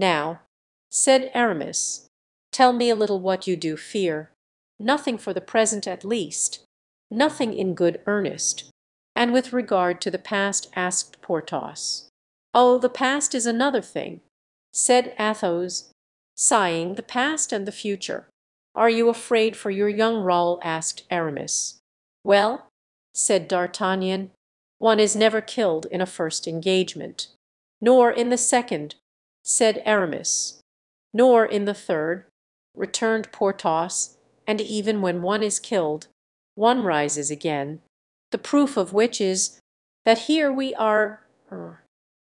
"Now," said Aramis, "tell me a little what you do fear." "Nothing for the present at least." "Nothing in good earnest." "And with regard to the past?" asked Porthos. "Oh, the past is another thing," said Athos, sighing, "the past and the future." "Are you afraid for your young Raoul?" asked Aramis. "Well," said D'Artagnan, "one is never killed in a first engagement." "Nor in the second," said Aramis. "Nor in the third," returned Porthos; "and even when one is killed, one rises again, the proof of which is that here we are."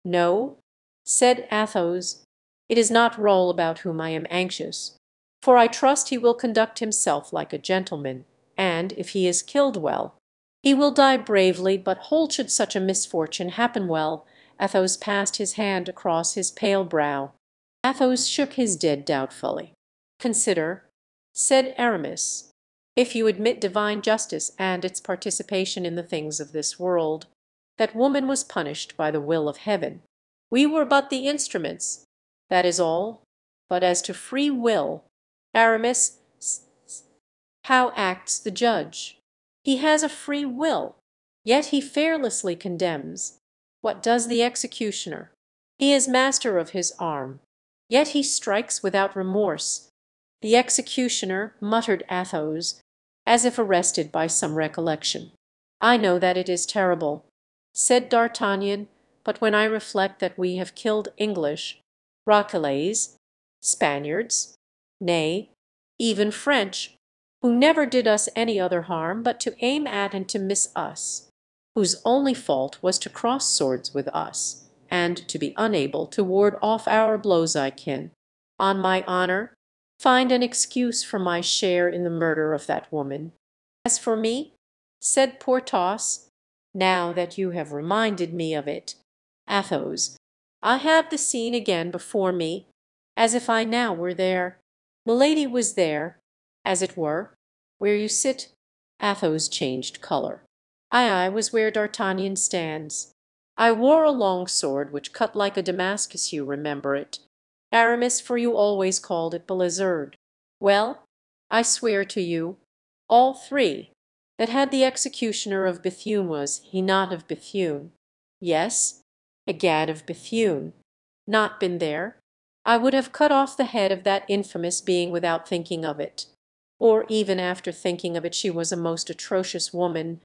"No," said Athos, "it is not Raoul about whom I am anxious, for I trust he will conduct himself like a gentleman, and, if he is killed well, he will die bravely. But hold, should such a misfortune happen, well—" Athos passed his hand across his pale brow. Athos shook his head doubtfully. "Consider," said Aramis, "if you admit divine justice and its participation in the things of this world, that woman was punished by the will of Heaven. We were but the instruments, that is all. But as to free will, Aramis, how acts the judge? He has a free will, yet he fearlessly condemns. What does the executioner? He is master of his arm, yet he strikes without remorse. The executioner," muttered Athos, as if arrested by some recollection. "I know that it is terrible," said D'Artagnan, "but when I reflect that we have killed English, Rochellais, Spaniards, nay, even French, who never did us any other harm but to aim at and to miss us, whose only fault was to cross swords with us, and to be unable to ward off our blows, I can, on my honor, find an excuse for my share in the murder of that woman. As for me," said Porthos, "now that you have reminded me of it, Athos, I have the scene again before me, as if I now were there. Milady was there, as it were, where you sit." Athos changed color. "I was where D'Artagnan stands. I wore a long sword which cut like a Damascus, you remember it, Aramis, for you always called it Belizard. Well, I swear to you, all three, that had the executioner of Bethune, was he not of Bethune? Yes, egad, of Bethune, not been there, I would have cut off the head of that infamous being without thinking of it. Or even after thinking of it, she was a most atrocious woman.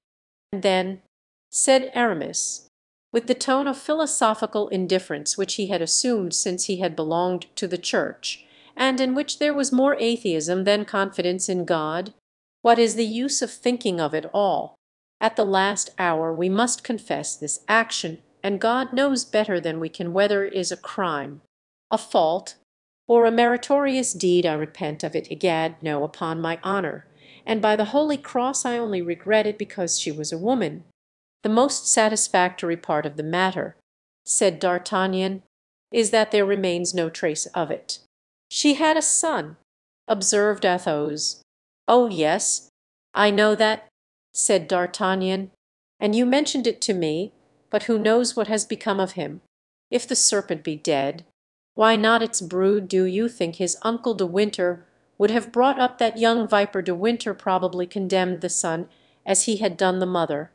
And then," said Aramis, with the tone of philosophical indifference which he had assumed since he had belonged to the Church, and in which there was more atheism than confidence in God, "what is the use of thinking of it all? At the last hour we must confess this action, and God knows better than we can whether it is a crime, a fault, or a meritorious deed. I repent of it, egad, no, upon my honor, and by the Holy Cross I only regret it because she was a woman." "The most satisfactory part of the matter," said D'Artagnan, "is that there remains no trace of it." "She had a son," observed Athos. "Oh, yes, I know that," said D'Artagnan, "and you mentioned it to me, but who knows what has become of him? If the serpent be dead, why not its brood? Do you think his uncle De Winter would have brought up that young viper? De Winter probably condemned the son as he had done the mother.